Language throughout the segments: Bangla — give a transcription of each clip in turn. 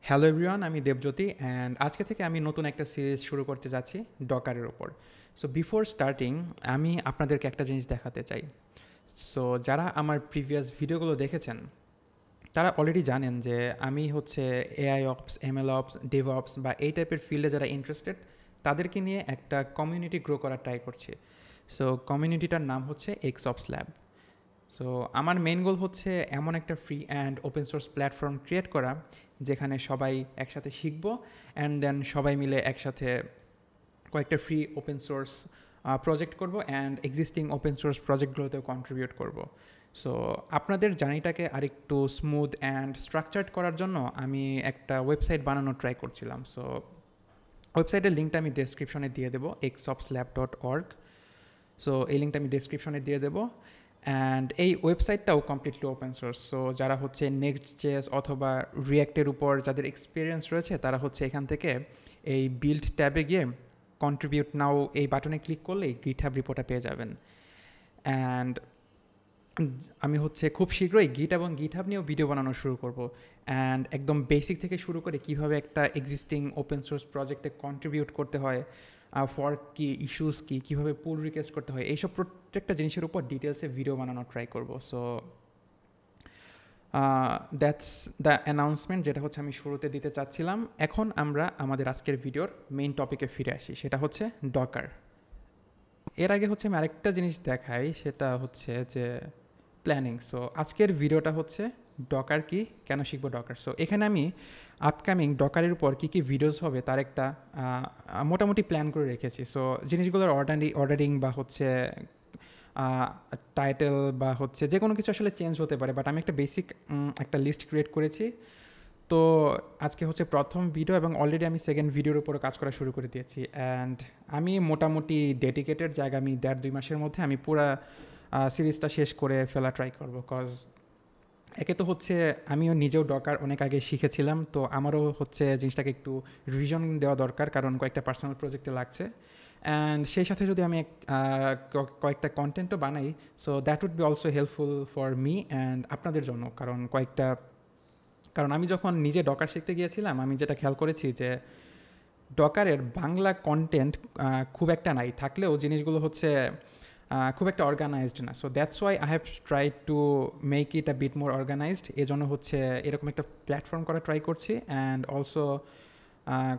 হ্যালো এভরিওয়ান, আমি দেবজ্যোতি অ্যান্ড আজকে থেকে আমি নতুন একটা সিরিজ শুরু করতে যাচ্ছি ডকারের ওপর। সো বিফোর স্টার্টিং আমি আপনাদেরকে একটা জিনিস দেখাতে চাই। সো যারা আমার প্রিভিয়াস ভিডিওগুলো দেখেছেন তারা অলরেডি জানেন যে আমি হচ্ছে AI ops, ML ops, dev ops বা এই টাইপের ফিল্ডে যারা ইন্টারেস্টেড তাদেরকে নিয়ে একটা কমিউনিটি গ্রো করার ট্রাই করছি। সো কমিউনিটিটার নাম হচ্ছে এক্স অপস ল্যাব। সো আমার মেইন গোল হচ্ছে এমন একটা free and open source platform create করা যেখানে সবাই একসাথে শিখবো অ্যান্ড দেন সবাই মিলে একসাথে কয়েকটা ফ্রি ওপেন সোর্স প্রজেক্ট করব অ্যান্ড এক্সিস্টিং ওপেন সোর্স প্রজেক্টগুলোতেও কন্ট্রিবিউট করব। সো আপনাদের জার্নিটাকে আরেকটু স্মুথ অ্যান্ড স্ট্রাকচার্ড করার জন্য আমি একটা ওয়েবসাইট বানানোর ট্রাই করছিলাম। সো ওয়েবসাইটের লিঙ্কটা আমি ডেসক্রিপশনে দিয়ে দেবো, xopslab.org। সো এই লিঙ্কটা আমি ডেসক্রিপশনে দিয়ে দেবো অ্যান্ড এই ওয়েবসাইটটাও কমপ্লিটলি ওপেন সোর্স। সো যারা হচ্ছে নেক্সট জেএস অথবা রিয়াক্টের উপর যাদের এক্সপিরিয়েন্স রয়েছে তারা হচ্ছে এখান থেকে এই বিল্ড ট্যাবে গিয়ে কন্ট্রিবিউট নাও এই বাটনে ক্লিক করলেই গিটহাব রিপোর্টটা পেয়ে যাবেন। অ্যান্ড আমি হচ্ছে খুব শীঘ্রই গিট এবং গিটহাব নিয়েও ভিডিও বানানো শুরু করব অ্যান্ড একদম বেসিক থেকে শুরু করে কীভাবে একটা এক্সিস্টিং ওপেন সোর্স প্রজেক্টে কন্ট্রিবিউট করতে হয়, ফর্ক কী, ইস্যুস কী, কীভাবে পুল রিকোয়েস্ট করতে হয়, এইসব প্রত্যেকটা জিনিসের উপর ডিটেলসে ভিডিও বানানোর ট্রাই করব। সো দ্যাটস দ্য অ্যানাউন্সমেন্ট যেটা হচ্ছে আমি শুরুতে দিতে চাচ্ছিলাম। এখন আমরা আমাদের আজকের ভিডিওর মেইন টপিকে ফিরে আসি, সেটা হচ্ছে ডকার। এর আগে হচ্ছে আমি আরেকটা জিনিস দেখাই, সেটা হচ্ছে যে প্ল্যানিং। সো আজকের ভিডিওটা হচ্ছে ডকার কি, কেন শিখবো ডকার। সো এখানে আমি আপকামিং ডকারের উপর কী কী ভিডিওস হবে তার একটা মোটামুটি প্ল্যান করে রেখেছি। সো জিনিসগুলোর অর্ডারিং বা হচ্ছে টাইটেল বা হচ্ছে যে কোনো কিছু আসলে চেঞ্জ হতে পারে, বাট আমি একটা বেসিক একটা লিস্ট ক্রিয়েট করেছি। তো আজকে হচ্ছে প্রথম ভিডিও এবং অলরেডি আমি সেকেন্ড ভিডিওর উপরে কাজ করা শুরু করে দিয়েছি অ্যান্ড আমি মোটামুটি ডেডিকেটেড জায়গা আমি 1.5-2 মাসের মধ্যে আমি পুরা সিরিজটা শেষ করে ফেলা ট্রাই করবো। কজ একে তো হচ্ছে আমিও নিজেও ডকার অনেক আগে শিখেছিলাম, তো আমারও হচ্ছে জিনিসটাকে একটু রিভিশন দেওয়া দরকার, কারণ কয়েকটা পার্সোনাল প্রজেক্টে লাগছে অ্যান্ড সেই সাথে যদি আমি কয়েকটা কন্টেন্টও বানাই, so that would be also helpful for me and আপনাদের জন্য। কারণ আমি যখন নিজে ডকার শিখতে গিয়েছিলাম আমি যেটা খেয়াল করেছি যে ডকারের বাংলা কন্টেন্ট খুব একটা নাই, থাকলেও জিনিসগুলো হচ্ছে খুব একটা অর্গানাইজড না। So that's why I have try to make it a bit more organized. এজন্য হচ্ছে এরকম একটা প্ল্যাটফর্ম করা ট্রাই করছি অ্যান্ড অলসো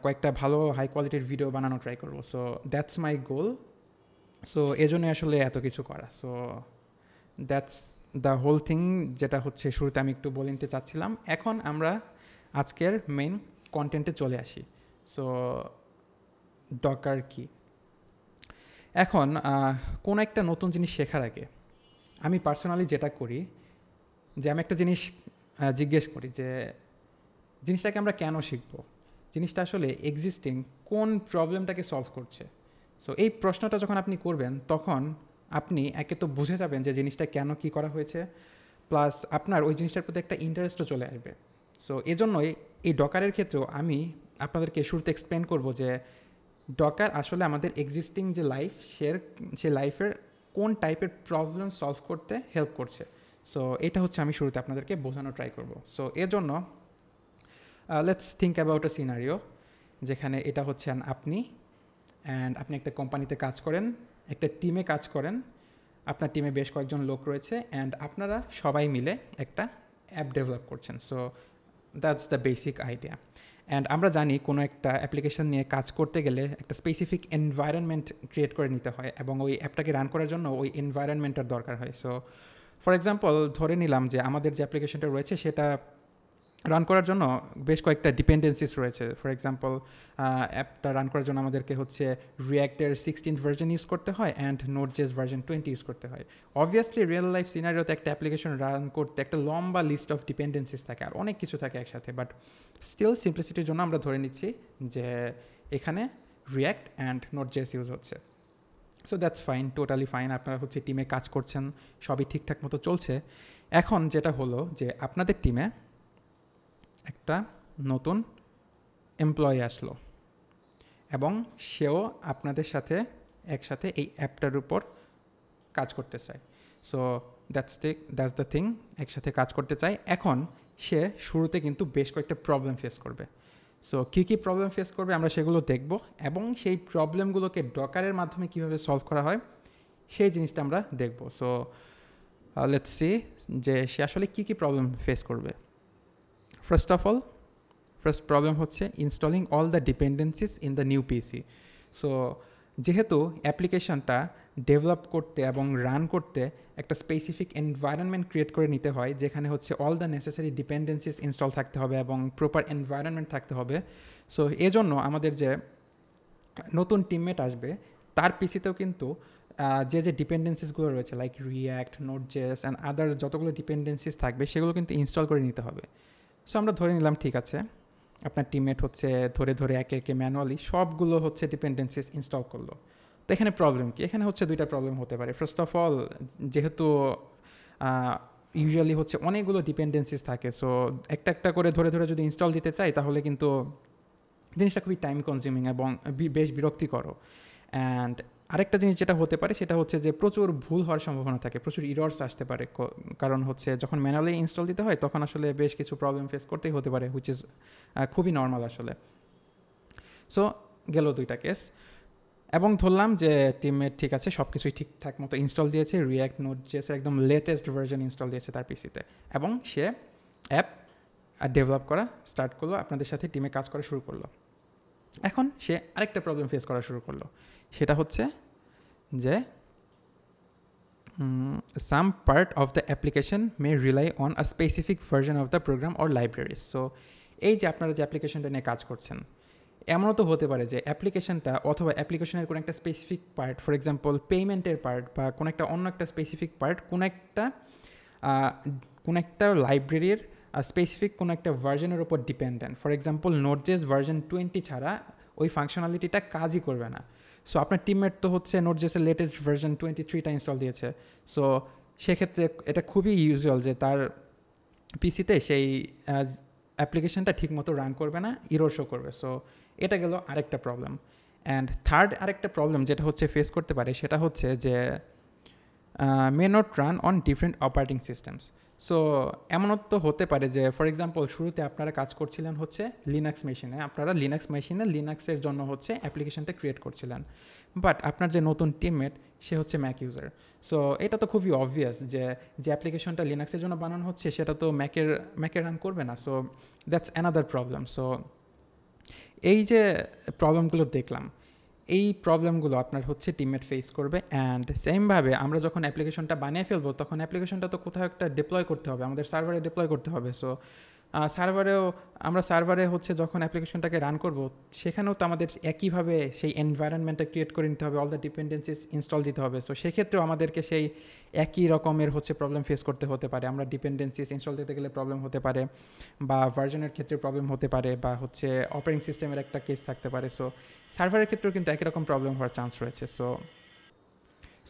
কয়েকটা ভালো হাই কোয়ালিটির ভিডিও বানানো ট্রাই করবো। So that's my goal. So এজন্যই আসলে এত কিছু করা। So that's the whole thing, যেটা হচ্ছে শুরুতে আমি একটু বলে নিতে চাচ্ছিলাম। এখন আমরা আজকের মেইন কন্টেন্টে চলে আসি। সো ডকার কি। এখন কোনো একটা নতুন জিনিস শেখার আগে আমি পার্সোনালি যেটা করি যে আমি একটা জিনিস জিজ্ঞেস করি যে জিনিসটাকে আমরা কেন শিখবো, জিনিসটা আসলে এক্সিস্টিং কোন প্রবলেমটাকে সলভ করছে। সো এই প্রশ্নটা যখন আপনি করবেন তখন আপনি একে তো বুঝে যাবেন যে জিনিসটা কেন কী করা হয়েছে, প্লাস আপনার ওই জিনিসটার প্রতি একটা ইন্টারেস্টও চলে আসবে। সো এজন্যই এই ডকারের ক্ষেত্রেও আমি আপনাদেরকে শুরুতে এক্সপ্লেন করব যে ডকার আসলে আমাদের এক্সিস্টিং যে লাইফ সে লাইফের কোন টাইপের প্রবলেম সলভ করতে হেল্প করছে। সো এটা হচ্ছে আমি শুরুতে আপনাদেরকে বোঝানো ট্রাই করব। সো এর জন্য let's think about a scenario যেখানে এটা হচ্ছেন আপনি অ্যান্ড আপনি একটা কোম্পানিতে কাজ করেন, একটা টিমে কাজ করেন, আপনার টিমে বেশ কয়েকজন লোক রয়েছে অ্যান্ড আপনারা সবাই মিলে একটা অ্যাপ ডেভেলপ করছেন। So that's the basic idea. And আমরা জানি কোনো একটা অ্যাপ্লিকেশন নিয়ে কাজ করতে গেলে একটা স্পেসিফিক এনভায়রনমেন্ট ক্রিয়েট করে নিতে হয় এবং ওই অ্যাপটাকে রান করার জন্য ওই এনভায়রনমেন্টের দরকার হয়। সো ফর এক্সাম্পল ধরে নিলাম যে আমাদের যে অ্যাপ্লিকেশনটা রয়েছে সেটা রান করার জন্য বেশ কয়েকটা ডিপেন্ডেন্সিস রয়েছে। ফর এক্সাম্পল অ্যাপটা রান করার জন্য আমাদেরকে হচ্ছে রিয়াক্টের 16th ভার্জন ইউজ করতে হয় অ্যান্ড নোড.জেএস ভার্জন 20 ইউজ করতে হয়। অবভিয়াসলি রিয়েল লাইফ সিনারিওতে একটা অ্যাপ্লিকেশন রান করতে একটা লম্বা লিস্ট অফ ডিপেন্ডেন্সিস থাকে আর অনেক কিছু থাকে একসাথে, বাট স্টিল সিম্পলিসিটির জন্য আমরা ধরে নিচ্ছি যে এখানে রিয়াক্ট অ্যান্ড নোড.জেএস ইউজ হচ্ছে। So that's fine, totally fine. আপনারা হচ্ছে টিমে কাজ করছেন, সবই ঠিকঠাক মতো চলছে। এখন যেটা হলো যে আপনাদের টিমে একটা নতুন এমপ্লয়ি আসলো এবং সেও আপনাদের সাথে একসাথে এই অ্যাপটার উপর কাজ করতে চায়। সো দ্যাটস দ্য থিং, একসাথে কাজ করতে চায়। এখন সে শুরুতে কিন্তু বেশ কয়েকটা প্রবলেম ফেস করবে। সো কী প্রবলেম ফেস করবে আমরা সেগুলো দেখব, এবং সেই প্রবলেমগুলোকে ডকারের মাধ্যমে কীভাবে সলভ করা হয় সেই জিনিসটা আমরা দেখব। সো লেটস সি যে সে আসলে কী প্রবলেম ফেস করবে। ফার্স্ট প্রবলেম হচ্ছে installing all the dependencies in the new PC. So যেহেতু অ্যাপ্লিকেশনটা ডেভেলপ করতে এবং রান করতে একটা স্পেসিফিক এনভায়রনমেন্ট ক্রিয়েট করে নিতে হয়, যেখানে হচ্ছে all the necessary dependencies install থাকতে হবে এবং প্রপার এনভায়রনমেন্ট থাকতে হবে। সো এজন্য আমাদের যে নতুন টিমমেট আসবে তার পিসিতেও কিন্তু যে ডিপেন্ডেন্সিসগুলো রয়েছে লাইক রিয়্যাক্ট, নোড.জেএস অ্যান্ড আদার যতগুলো ডিপেন্ডেন্সিস থাকবে সেগুলো কিন্তু ইনস্টল করে নিতে হবে। সো আমরা ধরে নিলাম ঠিক আছে আপনার টিমমেট হচ্ছে ধরে একে একে ম্যানুয়ালি সবগুলো হচ্ছে ডিপেন্ডেন্সিস ইনস্টল করলো। তো এখানে প্রবলেম কি? এখানে হচ্ছে দুইটা প্রবলেম হতে পারে। ফার্স্ট অফ অল, যেহেতু ইউজুয়ালি হচ্ছে অনেকগুলো ডিপেন্ডেন্সিস থাকে, সো একটা করে ধরে যদি ইনস্টল দিতে চাই তাহলে কিন্তু জিনিসটা খুবই টাইম কনজিউমিং এবং বেশ বিরক্তিকর। অ্যান্ড আরেকটা জিনিস যেটা হতে পারে সেটা হচ্ছে যে প্রচুর ভুল হওয়ার সম্ভাবনা থাকে, প্রচুর ইরর্স আসতে পারে, কারণ হচ্ছে যখন ম্যানুয়ালি ইনস্টল দিতে হয় তখন আসলে বেশ কিছু প্রবলেম ফেস করতেই হতে পারে, হুইচ ইজ খুবই নর্মাল আসলে। সো গেল দুইটা কেস, এবং ধরলাম যে টিমমেট ঠিক আছে সব কিছুই ঠিকঠাক মতো ইনস্টল দিয়েছে, রিয়্যাক্ট, নোড.জেএস একদম লেটেস্ট ভার্জন ইনস্টল দিয়েছে তার পিসিতে, এবং সে অ্যাপ ডেভেলপ করা স্টার্ট করলো, আপনাদের সাথে টিমে কাজ করা শুরু করলো। এখন সে আরেকটা প্রবলেম ফেস করা শুরু করলো, সেটা হচ্ছে যে some part of the application may rely on a specific version of the program or libraries. So এই যে আপনারা যে অ্যাপ্লিকেশনটা নিয়ে কাজ করছেন, এমনও তো হতে পারে যে অ্যাপ্লিকেশনটা অথবা অ্যাপ্লিকেশনের কোনো একটা স্পেসিফিক পার্ট, ফর এক্সাম্পল পেমেন্টের পার্ট বা কোনো একটা অন্য একটা স্পেসিফিক পার্ট কোনো একটা লাইব্রেরির স্পেসিফিক কোনো একটা ভার্জনের উপর ডিপেন্ডেন্ট। ফর এক্সাম্পল নোড.জেএস ভার্জন 20 ছাড়া ওই ফাংশনালিটিটা কাজই করবে না। সো আপনার টিমমেট তো হচ্ছে নোড.জেএসের লেটেস্ট ভার্জন 23টা ইনস্টল দিয়েছে। সো সেক্ষেত্রে এটা খুবই ইউজুয়াল যে তার পিসিতে সেই অ্যাপ্লিকেশনটা ঠিকমতো রান করবে না, ইরর শো করবে। সো এটা গেল আরেকটা প্রবলেম। অ্যান্ড থার্ড আরেকটা প্রবলেম যেটা হচ্ছে ফেস করতে পারে সেটা হচ্ছে যে may not run on different operating systems. So এমনও তো হতে পারে যে ফর এক্সাম্পল শুরুতে আপনারা কাজ করছিলেন হচ্ছে লিনাক্স মেশিনে, আপনারা লিনাক্স মেশিনে লিনাক্সের জন্য হচ্ছে অ্যাপ্লিকেশনটা ক্রিয়েট করছিলেন, বাট আপনার যে নতুন টিমমেট সে হচ্ছে ম্যাক ইউজার। সো এটা তো খুবই অবভিয়াস যে অ্যাপ্লিকেশনটা লিনাক্সের জন্য বানানো হচ্ছে সেটা তো ম্যাকে রান করবে না। So that's another problem. So এই যে প্রবলেমগুলো দেখলাম, এই প্রবলেমগুলো আপনার হচ্ছে টিমমেট ফেস করবে। অ্যান্ড সেমভাবে আমরা যখন অ্যাপ্লিকেশনটা বানিয়ে ফেলবো তখন অ্যাপ্লিকেশনটা তো কোথাও একটা ডিপ্লয় করতে হবে, আমাদের সার্ভারে ডিপ্লয় করতে হবে। সো সার্ভারে হচ্ছে যখন অ্যাপ্লিকেশনটাকে রান করব সেখানেও তো আমাদের একইভাবে সেই এনভায়রনমেন্টটা ক্রিয়েট করে নিতে হবে, অল দ্য ডিপেন্ডেন্সিস ইনস্টল দিতে হবে। সো সেক্ষেত্রেও আমাদেরকে সেই একই রকমের হচ্ছে প্রবলেম ফেস করতে হতে পারে। আমরা ডিপেন্ডেন্সিস ইনস্টল দিতে গেলে প্রবলেম হতে পারে, বা ভার্জনের ক্ষেত্রে প্রবলেম হতে পারে, বা হচ্ছে অপারেটিং সিস্টেমের একটা কেস থাকতে পারে। সো সার্ভারের ক্ষেত্রেও কিন্তু একই রকম প্রবলেম হওয়ার চান্স রয়েছে।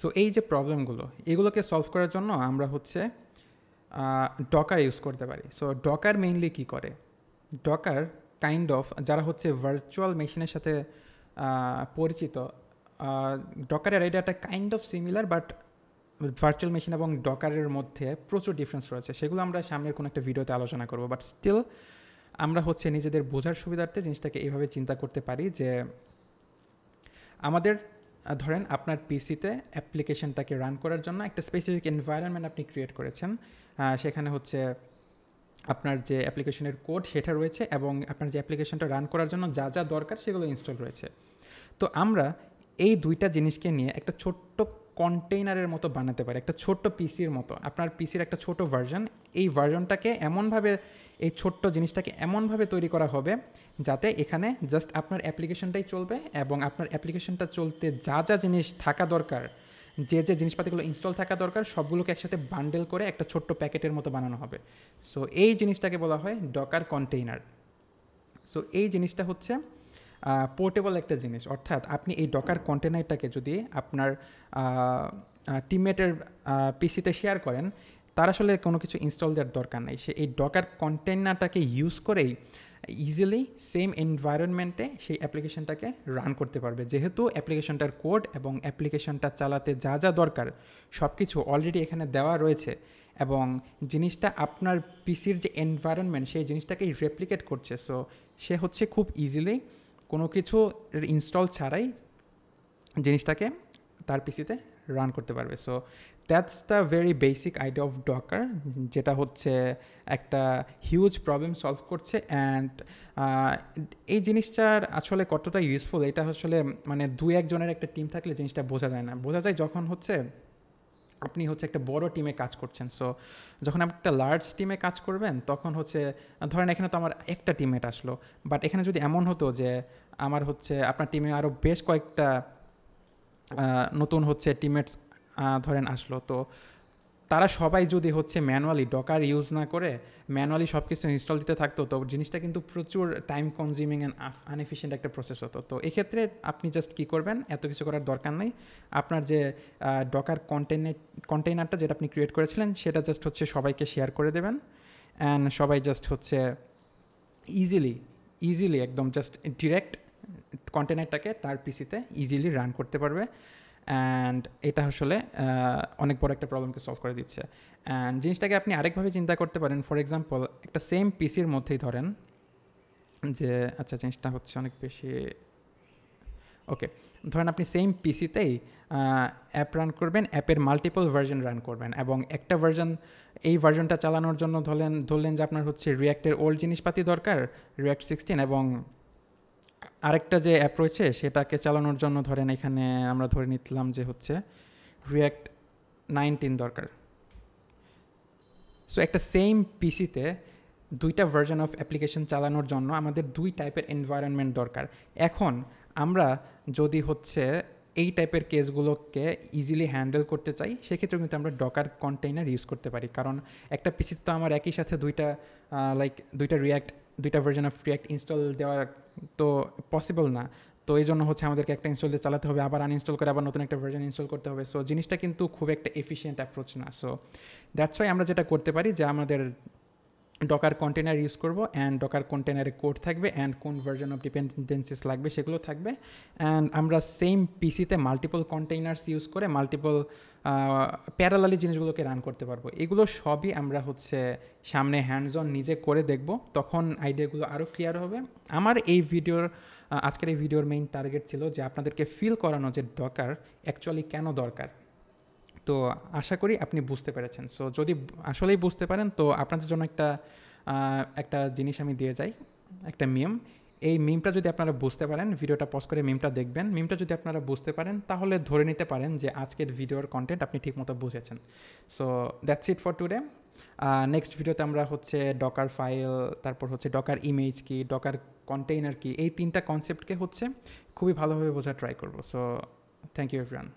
সো এই যে প্রবলেমগুলো, এগুলোকে সলভ করার জন্য আমরা হচ্ছে ডকার ইউজ করতে পারি। সো ডকার মেইনলি কী করে? ডকার কাইন্ড অফ, যারা হচ্ছে ভার্চুয়াল মেশিনের সাথে পরিচিত, ডকারের আইডিয়াটা kind of similar, but virtual machine এবং ডকারের মধ্যে প্রচুর ডিফারেন্স রয়েছে। সেগুলো আমরা সামনের কোনো একটা ভিডিওতে আলোচনা করব, বাট স্টিল আমরা হচ্ছে নিজেদের বোঝার সুবিধার্থে জিনিসটাকে এইভাবে চিন্তা করতে পারি যে আমাদের ধরেন আপনার পিসিতে অ্যাপ্লিকেশনটাকে রান করার জন্য একটা স্পেসিফিক এনভায়রনমেন্ট আপনি ক্রিয়েট করেছেন, সেখানে হচ্ছে আপনার যে অ্যাপ্লিকেশনের কোড সেটা রয়েছে, এবং আপনার যে অ্যাপ্লিকেশনটা রান করার জন্য যা যা দরকার সেগুলো ইনস্টল রয়েছে। তো আমরা এই দুইটা জিনিসকে নিয়ে একটা ছোট্ট কন্টেইনারের মতো বানাতে পারি, একটা ছোট্ট পিসির মতো। আপনার পিসির একটা ছোট ভার্জন, এই ভার্জনটাকে এমনভাবে, এই ছোট্ট জিনিসটাকে এমনভাবে তৈরি করা হবে যাতে এখানে জাস্ট আপনার অ্যাপ্লিকেশনটাই চলবে, এবং আপনার অ্যাপ্লিকেশনটা চলতে যা যা জিনিস থাকা দরকার, যে জিনিসপাতিগুলো ইনস্টল থাকা দরকার সবগুলোকে একসাথে বান্ডেল করে একটা ছোট্ট প্যাকেটের মতো বানানো হবে। সো এই জিনিসটাকে বলা হয় ডকার কন্টেইনার। সো এই জিনিসটা হচ্ছে পোর্টেবল একটা জিনিস, অর্থাৎ আপনি এই ডকার কন্টেনারটাকে যদি আপনার টিমমেটের পিসিতে শেয়ার করেন, তার আসলে কোনো কিছু ইনস্টল দেওয়ার দরকার নেই। সে এই ডকার কন্টেনারটাকে ইউজ করেই ইজিলি সেম এনভায়রনমেন্টে সেই অ্যাপ্লিকেশনটাকে রান করতে পারবে, যেহেতু অ্যাপ্লিকেশনটার কোড এবং অ্যাপ্লিকেশনটা চালাতে যা যা দরকার সব কিছু অলরেডি এখানে দেওয়া রয়েছে। এবং জিনিসটা আপনার পিসির যে এনভায়রনমেন্ট সেই জিনিসটাকেই রেপ্লিকেট করছে। সো সে হচ্ছে খুব ইজিলি কোনো কিছু ইনস্টল ছাড়াই জিনিসটাকে তার পিসিতে রান করতে পারবে। So that's the very basic idea of Docker, যেটা হচ্ছে একটা হিউজ প্রবলেম সলভ করছে। অ্যান্ড এই জিনিসটার আসলে কতটা ইউজফুল এটা আসলে মানে দু একজনের একটা টিম থাকলে জিনিসটা বোঝা যায় না। বোঝা যায় যখন হচ্ছে আপনি হচ্ছে একটা বড় টিমে কাজ করছেন। সো যখন আপনি একটা লার্জ টিমে কাজ করবেন তখন হচ্ছে ধরেন এখানে তো আমার একটা টিমমেট আসলো, বাট এখানে যদি এমন হতো যে আমার হচ্ছে আপনার টিমে আরও বেশ কয়েকটা নতুন হচ্ছে টিমমেটস ধরেন আসলো, তো তারা সবাই যদি হচ্ছে ম্যানুয়ালি ডকার ইউজ না করে ম্যানুয়ালি সব কিছু ইনস্টল দিতে থাকতো, তো জিনিসটা কিন্তু প্রচুর টাইম কনজিউমিং অ্যান্ড আনএফিশিয়েন্ট একটা প্রসেস হতো। তো এক্ষেত্রে আপনি জাস্ট কী করবেন, এত কিছু করার দরকার নেই। আপনার যে ডকার কন্টেইনারটা যেটা আপনি ক্রিয়েট করেছিলেন সেটা জাস্ট হচ্ছে সবাইকে শেয়ার করে দেবেন, অ্যান্ড সবাই জাস্ট হচ্ছে ইজিলি একদম জাস্ট ডিরেক্ট কন্টেনারটাকে তার পিসিতে ইজিলি রান করতে পারবে। অ্যান্ড এটা আসলে অনেক বড় একটা প্রবলেমকে সলভ করে দিচ্ছে। অ্যান্ড জিনিসটাকে আপনি আরেকভাবে চিন্তা করতে পারেন। ফর এক্সাম্পল একটা সেম পিসির মধ্যেই ধরেন যে আচ্ছা জিনিসটা হচ্ছে অনেক বেশি ওকে, ধরেন আপনি সেম পিসিতেই অ্যাপ রান করবেন, অ্যাপের মাল্টিপল ভার্জন রান করবেন, এবং একটা ভার্জন এই ভার্জনটা চালানোর জন্য ধরলেন যে আপনার হচ্ছে রিয়্যাক্টের ওল্ড জিনিসপাতি দরকার, রিয়্যাক্ট 16, এবং আরেকটা যে অ্যাপ রয়েছে সেটাকে চালানোর জন্য ধরেন এখানে আমরা ধরে নিলাম যে হচ্ছে রিয়্যাক্ট 19 দরকার। সো একটা সেম পিসিতে দুইটা ভার্জন অফ অ্যাপ্লিকেশন চালানোর জন্য আমাদের দুই টাইপের এনভায়রনমেন্ট দরকার। এখন আমরা যদি হচ্ছে এই টাইপের কেসগুলোকে ইজিলি হ্যান্ডেল করতে চাই সেক্ষেত্রে কিন্তু আমরা ডকার কন্টেইনার ইউজ করতে পারি, কারণ একটা পিসিতে তো আমার একই সাথে দুইটা ভার্জন অফ রিয়্যাক্ট ইনস্টল দেওয়া তো পসিবল না। তো এই জন্য হচ্ছে আমাদেরকে একটা ইনস্টল দিয়ে চালাতে হবে, আবার আনইনস্টল করে আবার নতুন একটা ভার্জন ইনস্টল করতে হবে। সো জিনিসটা কিন্তু খুব একটা এফিশিয়েন্ট অ্যাপ্রোচ না। সো দ্যাটস ওয়াই আমরা যেটা করতে পারি যে আমাদের ডকার কন্টেনার ইউজ করব, অ্যান্ড ডকার কন্টেনারে কোড থাকবে, অ্যান্ড কোন ভার্জন অফ ডিপেন্ডেন্সিস লাগবে সেগুলো থাকবে, অ্যান্ড আমরা সেম পিসিতে মাল্টিপল কন্টেইনার্স ইউজ করে মাল্টিপল প্যারালালি জিনিসগুলোকে রান করতে পারবো। এগুলো সবই আমরা হচ্ছে সামনে হ্যান্ডস অন নিজে করে দেখব, তখন আইডিয়াগুলো আরও ক্লিয়ার হবে। আমার আজকের এই ভিডিওর মেইন টার্গেট ছিল যে আপনাদেরকে ফিল করানো যে ডকার অ্যাকচুয়ালি কেন দরকার। তো আশা করি আপনি বুঝতে পেরেছেন। সো যদি আসলেই বুঝতে পারেন তো আপনাদের জন্য একটা জিনিস আমি দিয়ে যাই, একটা মিম। এই মিমটা যদি আপনারা বুঝতে পারেন, ভিডিওটা পজ করে মিমটা দেখবেন, মিমটা যদি আপনারা বুঝতে পারেন তাহলে ধরে নিতে পারেন যে আজকের ভিডিওর কন্টেন্ট আপনি ঠিকমতো বুঝেছেন। So that's it for today. Next ভিডিওতে আমরা হচ্ছে ডকার ফাইল, তারপর হচ্ছে ডকার ইমেজ কি, ডকার কন্টেইনার কি, এই তিনটা কনসেপ্টকে হচ্ছে খুবই ভালোভাবে বোঝা ট্রাই করবো। So thank you everyone.